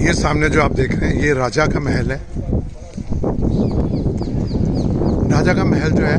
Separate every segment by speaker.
Speaker 1: ये सामने जो आप देख रहे हैं ये राजा का महल है। राजा का महल जो है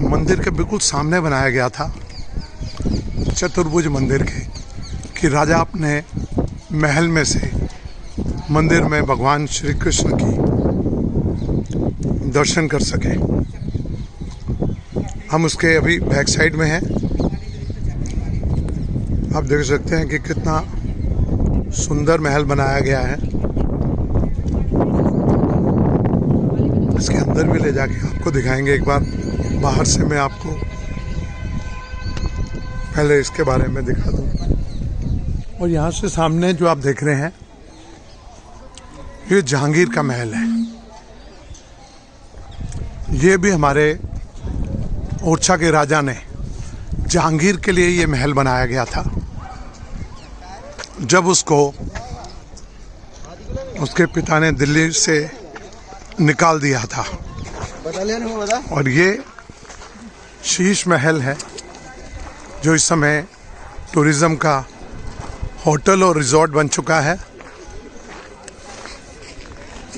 Speaker 1: मंदिर के बिल्कुल सामने बनाया गया था, चतुर्भुज मंदिर के, कि राजा अपने महल में से मंदिर में भगवान श्री कृष्ण की दर्शन कर सके। हम उसके अभी बैक साइड में हैं। आप देख सकते हैं कि कितना सुंदर महल बनाया गया है। इसके अंदर भी ले जाके आपको दिखाएंगे एक बार। बाहर से मैं आपको पहले इसके बारे में दिखा दूं। और यहाँ से सामने जो आप देख रहे हैं ये जहांगीर का महल है। ये भी हमारे ओरछा के राजा ने जहांगीर के लिए ये महल बनाया गया था। जब उसको उसके पिता ने दिल्ली से निकाल दिया था। और ये शीश महल है जो इस समय टूरिज्म का होटल और रिजॉर्ट बन चुका है।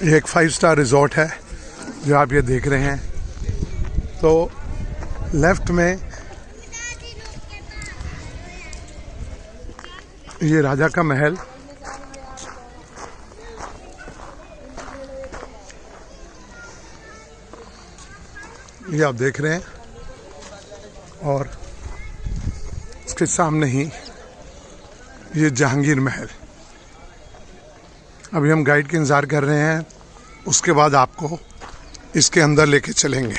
Speaker 1: ये एक 5 स्टार रिजॉर्ट है जो आप ये देख रहे हैं। तो लेफ्ट में ये राजा का महल, ये आप देख रहे हैं, और इसके सामने ही ये जहांगीर महल। अभी हम गाइड के इंतजार कर रहे हैं, उसके बाद आपको इसके अंदर लेके चलेंगे।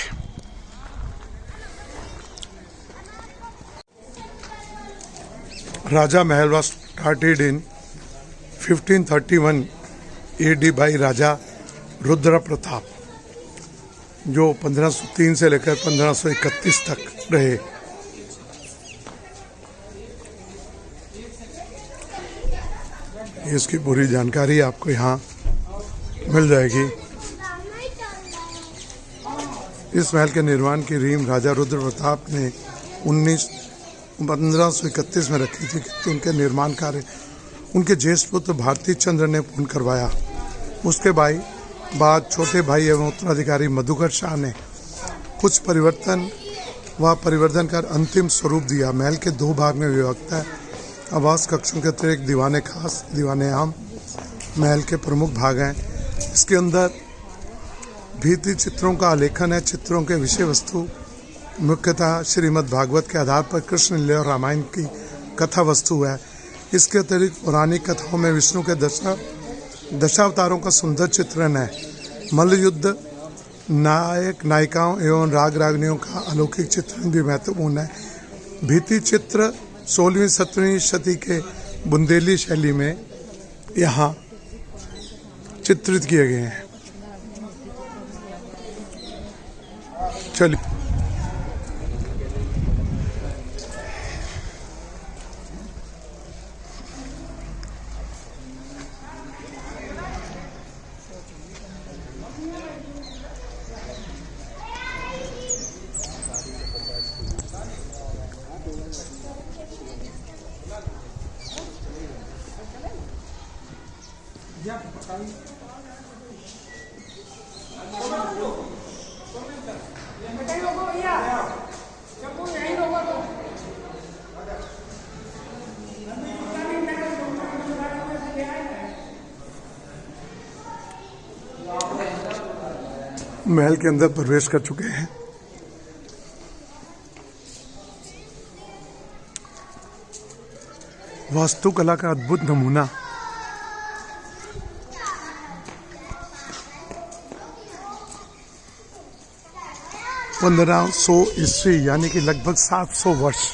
Speaker 1: राजा महल was started in 1531 AD by राजा रुद्र प्रताप, जो 1503 से लेकर 1531 तक रहे। इसकी पूरी जानकारी आपको यहाँ मिल जाएगी। इस महल के निर्माण की रीम राजा रुद्र प्रताप ने 1531 में रखी थी, कि उनके निर्माण कार्य उनके ज्येष्ठ पुत्र भारती चंद्र ने पूर्ण करवाया। उसके बाद छोटे भाई एवं उत्तराधिकारी मधुकर शाह ने कुछ परिवर्तन कर अंतिम स्वरूप दिया। महल के 2 भाग में विभक्त है। आवास कक्षों के अतिरिक्त दीवाने खास, दीवाने आम महल के प्रमुख भाग हैं। इसके अंदर भित्ति चित्रों का आलेखन है। चित्रों के विषय वस्तु मुख्यतः श्रीमद् भागवत के आधार पर कृष्ण लीला और रामायण की कथा वस्तु है। इसके अतिरिक्त पौराणिक कथाओं में विष्णु के दशावतारों का सुंदर चित्रण है। मल्ल युद्ध, नायक नायिकाओं एवं राग रागनियों का अलौकिक चित्रण भी महत्वपूर्ण है। भित्ति चित्र 16वीं-17वीं शती के बुंदेली शैली में यहाँ चित्रित किए गए हैं। चलिए महल के अंदर प्रवेश कर चुके हैं। वास्तुकला का अद्भुत नमूना। पंद्रह सौ ईस्वी यानी कि लगभग 700 वर्ष।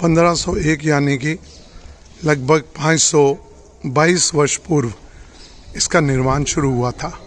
Speaker 1: पंद्रह 1501 यानी कि लगभग 522 वर्ष पूर्व इसका निर्माण शुरू हुआ था।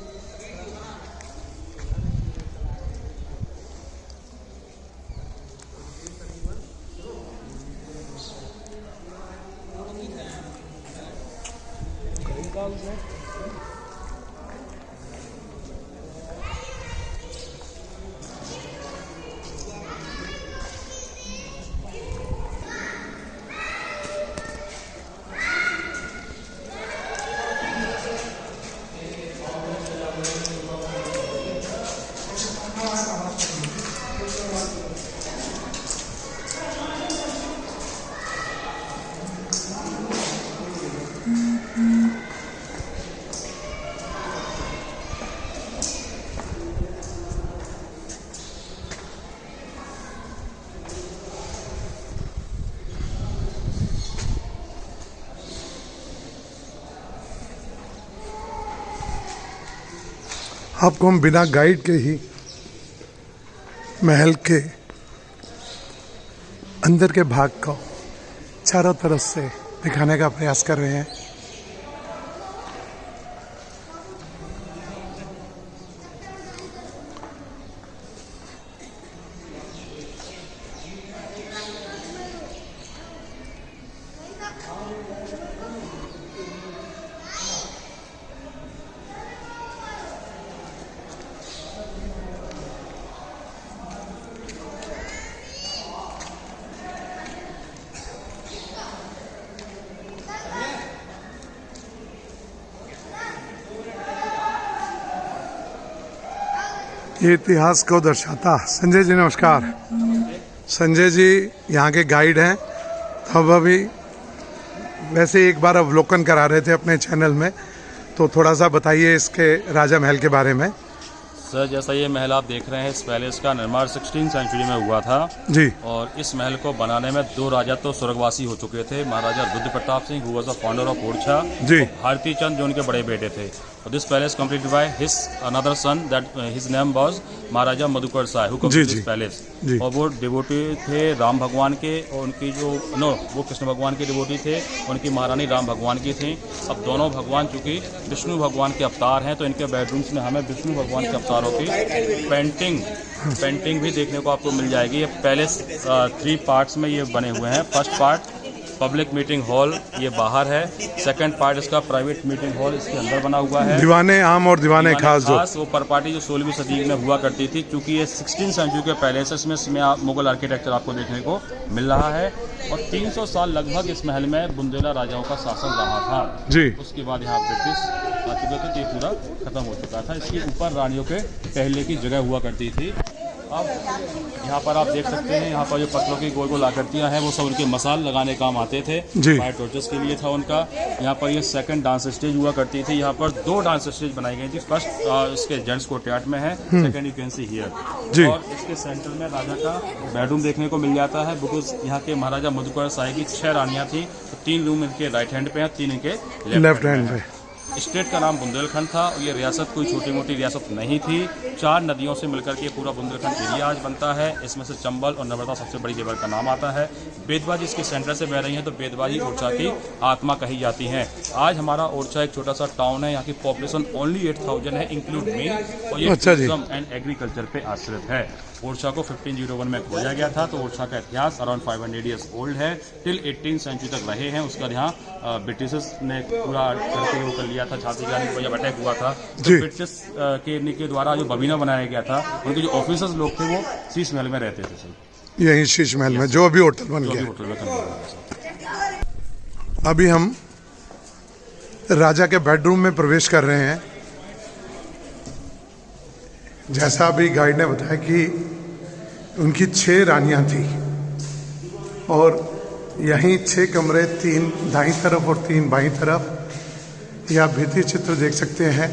Speaker 1: आपको हम बिना गाइड के ही महल के अंदर के भाग को चारों तरफ से दिखाने का प्रयास कर रहे हैं। ये इतिहास को दर्शाता। संजय जी नमस्कार। संजय जी यहाँ के गाइड हैं। अब अभी वैसे एक बार अवलोकन करा रहे थे अपने चैनल में, तो थोड़ा सा बताइए इसके राजा महल के बारे में।
Speaker 2: सर, जैसा ये महल आप देख रहे हैं, इस पैलेस का निर्माण 16वीं सेंचुरी में हुआ था
Speaker 1: जी।
Speaker 2: और इस महल को बनाने में 2 राजा तो स्वर्गवासी हो चुके थे। Maharaja Rudra Pratap Singh, who was the founder of Orchha,
Speaker 1: जी।
Speaker 2: भारती चंद जो उनके बड़े बेटे थे। और this palace completed by his another son that his name was Maharaja Madhukar Shah, who completed this palace. और वो डिवोटी थे राम भगवान के, और उनकी वो कृष्ण भगवान के डिवोटी थे, उनकी महारानी राम भगवान की थी। अब दोनों भगवान चूंकि विष्णु भगवान के अवतार हैं, तो इनके बेडरूम्स में हमें विष्णु भगवान के अवतारों की पेंटिंग भी देखने को आपको मिल जाएगी। ये पैलेस 3 पार्ट्स में ये बने हुए हैं। First part public meeting hall, ये बाहर है। सेकंड पार्ट इसका प्राइवेट मीटिंग हॉल इसके अंदर बना हुआ है।
Speaker 1: दीवाने आम और दीवाने खास
Speaker 2: वो परपाटी जो 16वीं सदी में हुआ करती थी, क्योंकि ये 16वीं सेंचुरी के पैलेस है, इसमें मुगल आर्किटेक्चर आपको देखने को मिल रहा है। और 300 साल लगभग इस महल में बुंदेला राजाओं का शासन रहा था
Speaker 1: जी।
Speaker 2: उसके बाद यहाँ ब्रिटिश आ चुके थे, तो ये पूरा खत्म हो चुका था। इसके ऊपर रानियों के टहलने की जगह हुआ करती थी। अब यहाँ पर आप देख सकते हैं, यहाँ पर जो पत्थरों की गोल गोल आकृतियाँ हैं, वो सब उनके मसाल लगाने काम आते थे। फायर टॉर्चेस के लिए था उनका। यहाँ पर ये सेकंड डांस स्टेज हुआ करती थी। यहाँ पर 2 डांस स्टेज बनाई गई थी। फर्स्ट इसके जेंट्स कोर्टयार्ड में है, second you can see here. और इसके सेंटर में राजा का बेडरूम देखने को मिल जाता है, बिकॉज यहाँ के महाराजा मधुकर शाह की 6 रानियाँ थी। तो 3 रूम इनके राइट हैंड पे हैं, 3 इनके लेफ्ट हैंड पे। स्टेट का नाम बुंदेलखंड था। ये रियासत कोई छोटी मोटी रियासत नहीं थी। 4 नदियों से मिलकर के पूरा बुंदेलखंड एरिया आज बनता है। इसमें से चंबल और नर्मदा सबसे बड़ी रिवर का नाम आता है। बेतवा इसके सेंटर से बह रही है, तो बेतवा ही ओरछा की आत्मा कही जाती है। आज हमारा ओरछा एक छोटा सा टाउन है। यहाँ की पॉपुलेशन ओनली 8000 है, इंक्लूड मी। और ये टूरिज्म एंड एग्रीकल्चर पे आश्रित है। ओरछा को 1501 में खोजा गया था, तो ओरछा का इतिहास अराउंड 500 ईयर्स ओल्ड है। टिल 18वीं सेंचुरी तक रहे हैं। उसका यहाँ ब्रिटिशर्स ने पूरा करके वो कर लिया था। झांसी की रानी पर जब अटैक हुआ था, तो ब्रिटिश के द्वारा जो बबीना बनाया गया था, उनके जो ऑफिसर्स लोग थे वो शीश महल में रहते थे सर।
Speaker 1: यही शीश महल में जो अभी होटल बन गया। अभी हम राजा के बेडरूम में प्रवेश कर रहे हैं। जैसा अभी गाइड ने बताया कि उनकी 6 रानियां थी और यहीं 6 कमरे, 3 दाईं तरफ और 3 बाईं तरफ। यह भित्ति चित्र देख सकते हैं।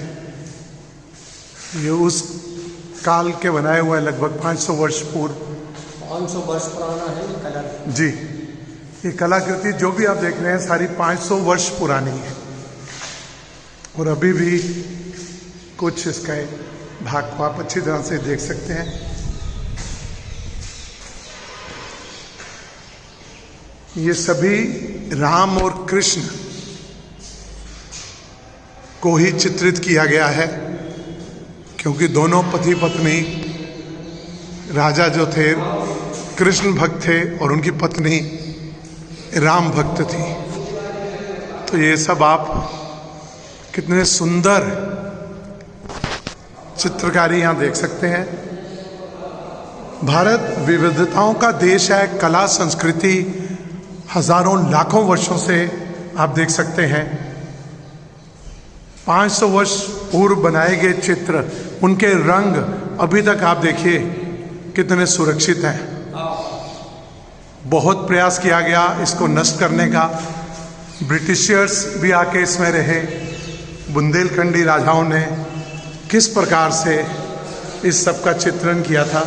Speaker 1: ये उस काल के बनाए हुए लगभग 500 वर्ष पूर्व,
Speaker 3: 500 वर्ष पुराना है ये कलर
Speaker 1: जी। ये कलाकृति जो भी आप देख रहे हैं सारी 500 वर्ष पुरानी है। और अभी भी कुछ इसका भाग को आप अच्छी तरह से देख सकते हैं। ये सभी राम और कृष्ण को ही चित्रित किया गया है, क्योंकि दोनों पति पत्नी राजा जो थे कृष्ण भक्त थे और उनकी पत्नी राम भक्त थी। तो ये सब आप कितने सुंदर चित्रकारी यहाँ देख सकते हैं। भारत विविधताओं का देश है। कला संस्कृति हजारों लाखों वर्षों से आप देख सकते हैं। 500 वर्ष पूर्व बनाए गए चित्र, उनके रंग अभी तक आप देखिए कितने सुरक्षित हैं। बहुत प्रयास किया गया इसको नष्ट करने का। ब्रिटिशर्स भी आके इसमें रहे। बुंदेलखंडी राजाओं ने किस प्रकार से इस सब का चित्रण किया था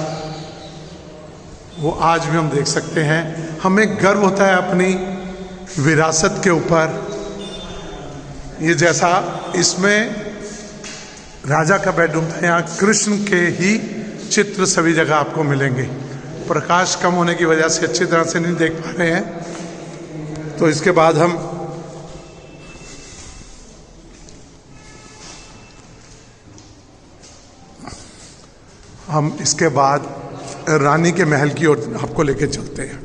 Speaker 1: वो आज भी हम देख सकते हैं। हमें गर्व होता है अपनी विरासत के ऊपर। ये जैसा इसमें राजा का बेडरूम था। यहाँ कृष्ण के ही चित्र सभी जगह आपको मिलेंगे। प्रकाश कम होने की वजह से अच्छी तरह से नहीं देख पा रहे हैं। तो इसके बाद हम इसके बाद रानी के महल की ओर आपको लेके चलते हैं।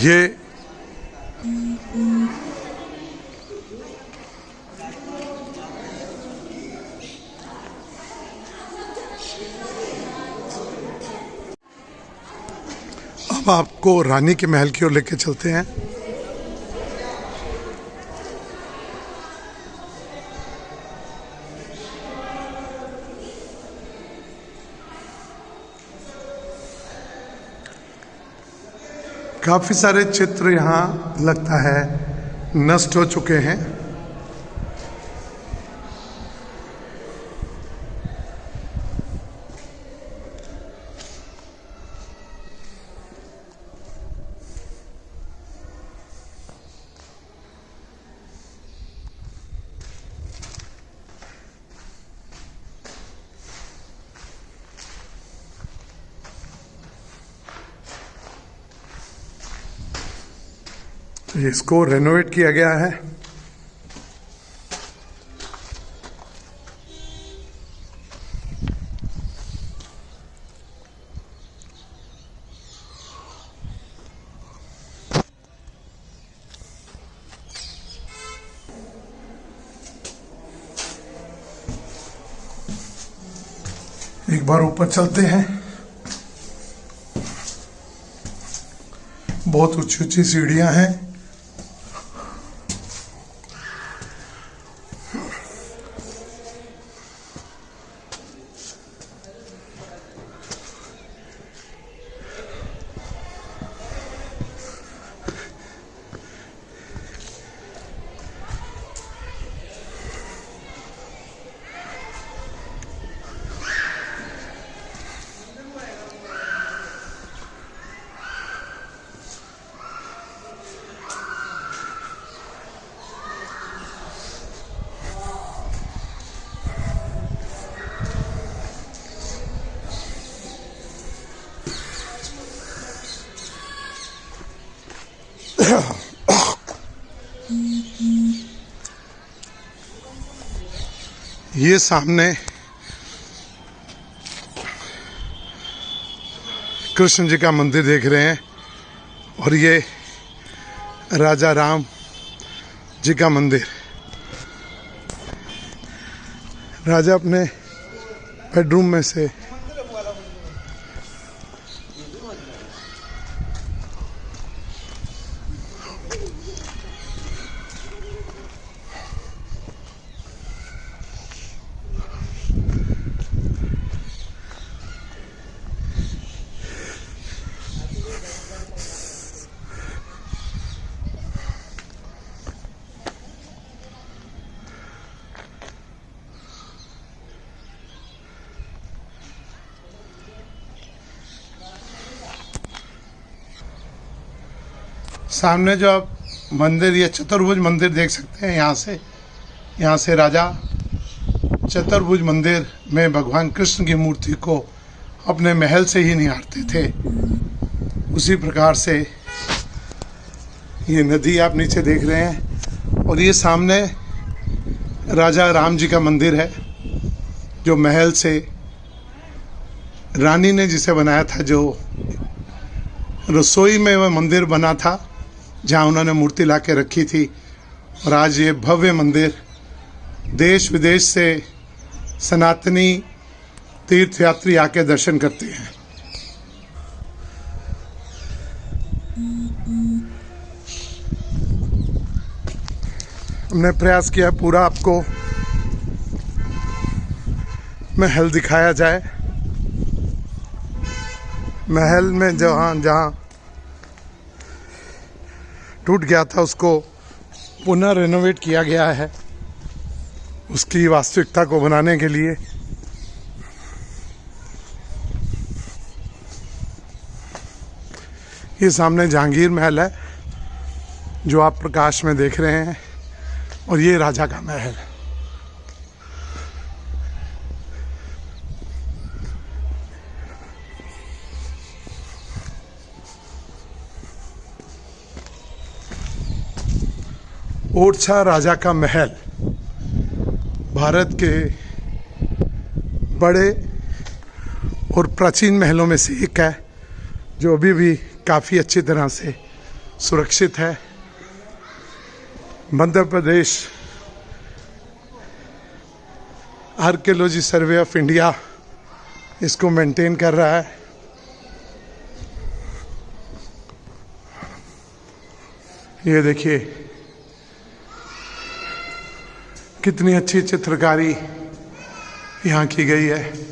Speaker 1: ये अब आपको रानी के महल की ओर लेके चलते हैं। काफी सारे चित्र यहाँ लगता है नष्ट हो चुके हैं। तो इसको रेनोवेट किया गया है। एक बार ऊपर चलते हैं। बहुत ऊंची ऊंची सीढ़ियां हैं। ये सामने कृष्ण जी का मंदिर देख रहे हैं और ये राजा राम जी का मंदिर। राजा अपने बेडरूम में से सामने जो आप मंदिर, ये चतुर्भुज मंदिर देख सकते हैं। यहाँ से राजा चतुर्भुज मंदिर में भगवान कृष्ण की मूर्ति को अपने महल से ही निहारते थे। उसी प्रकार से ये नदी आप नीचे देख रहे हैं और ये सामने राजा राम जी का मंदिर है, जो महल से रानी ने जिसे बनाया था, जो रसोई में वह मंदिर बना था जहाँ उन्होंने मूर्ति ला के रखी थी। और आज ये भव्य मंदिर देश विदेश से सनातनी तीर्थयात्री आके दर्शन करते हैं। हमने प्रयास किया पूरा आपको महल दिखाया जाए। महल में जहाँ टूट गया था उसको पुनः रेनोवेट किया गया है, उसकी वास्तविकता को बनाने के लिए। ये सामने जहांगीर महल है जो आप प्रकाश में देख रहे हैं, और ये राजा का महल। ओरछा राजा का महल भारत के बड़े और प्राचीन महलों में से एक है, जो अभी भी काफ़ी अच्छी तरह से सुरक्षित है। Madhya Pradesh archaeology survey of India इसको मेंटेन कर रहा है। ये देखिए कितनी अच्छी चित्रकारी यहाँ की गई है।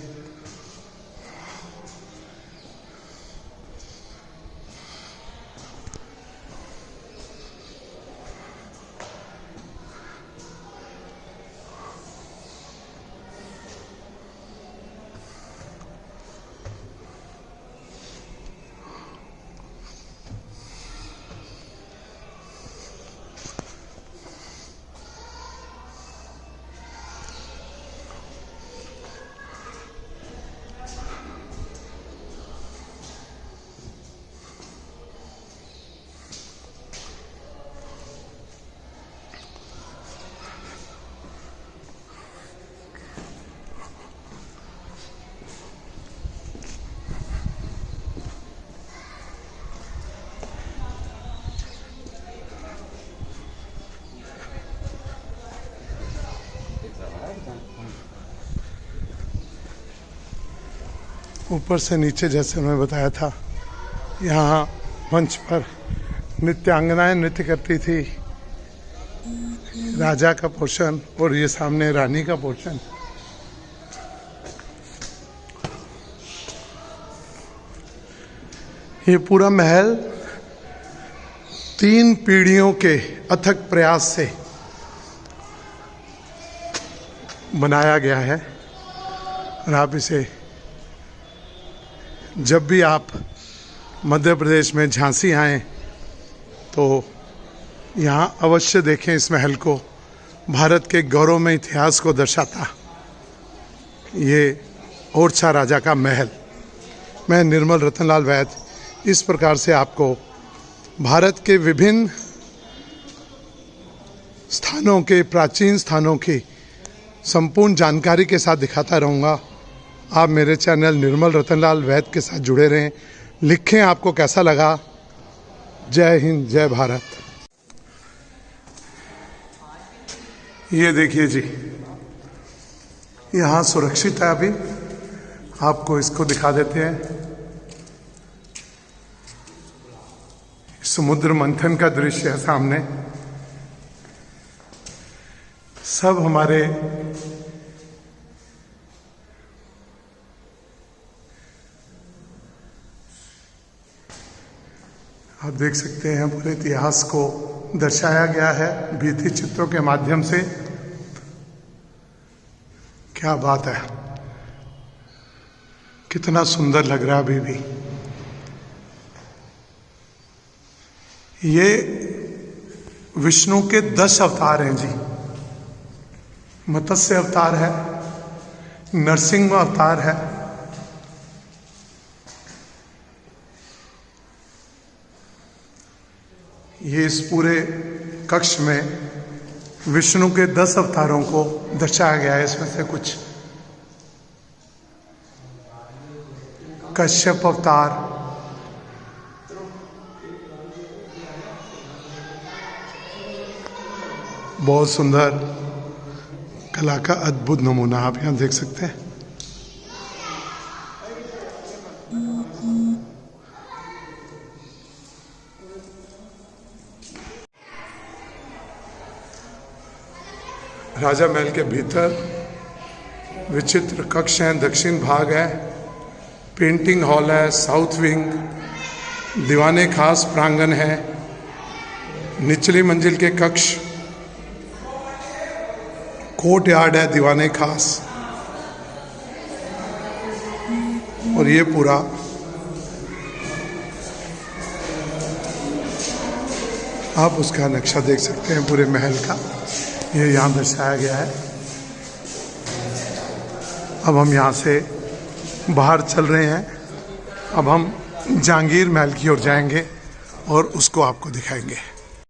Speaker 1: ऊपर से नीचे जैसे उन्होंने बताया था, यहाँ मंच पर नृत्यांगनाएं नृत्य करती थी। राजा का पोर्शन और ये सामने रानी का पोर्शन। ये पूरा महल 3 पीढ़ियों के अथक प्रयास से बनाया गया है, और आप इसे जब भी आप मध्य प्रदेश में झांसी आएँ तो यहाँ अवश्य देखें इस महल को। भारत के गौरवमय इतिहास को दर्शाता ये ओरछा राजा का महल। मैं निर्मल रतनलाल वैद्य इस प्रकार से आपको भारत के विभिन्न स्थानों के, प्राचीन स्थानों की संपूर्ण जानकारी के साथ दिखाता रहूँगा। आप मेरे चैनल निर्मल रतनलाल वैद्य के साथ जुड़े रहें। लिखें आपको कैसा लगा। जय हिंद, जय भारत। ये देखिए जी, यहाँ सुरक्षित है। अभी आपको इसको दिखा देते हैं। समुद्र मंथन का दृश्य है सामने। सब हमारे आप देख सकते हैं पूरे इतिहास को दर्शाया गया है भित्ति चित्रों के माध्यम से। क्या बात है, कितना सुंदर लग रहा है अभी भी। ये विष्णु के 10 अवतार हैं जी। मत्स्य अवतार है, नरसिंह अवतार है, ये इस पूरे कक्ष में विष्णु के 10 अवतारों को दर्शाया गया है। इसमें से कुछ कश्यप अवतार, बहुत सुंदर कला का अद्भुत नमूना आप यहाँ देख सकते हैं। राजा महल के भीतर विचित्र कक्ष हैं, दक्षिण भाग है, पेंटिंग हॉल है, साउथ विंग, दीवाने खास प्रांगण है, निचली मंजिल के कक्ष, कोर्ट यार्ड है दीवाने खास, और ये पूरा आप उसका नक्शा देख सकते हैं पूरे महल का, ये यहाँ दर्शाया गया है। अब हम यहाँ से बाहर चल रहे हैं। अब हम जहांगीर महल की ओर जाएंगे और उसको आपको दिखाएंगे।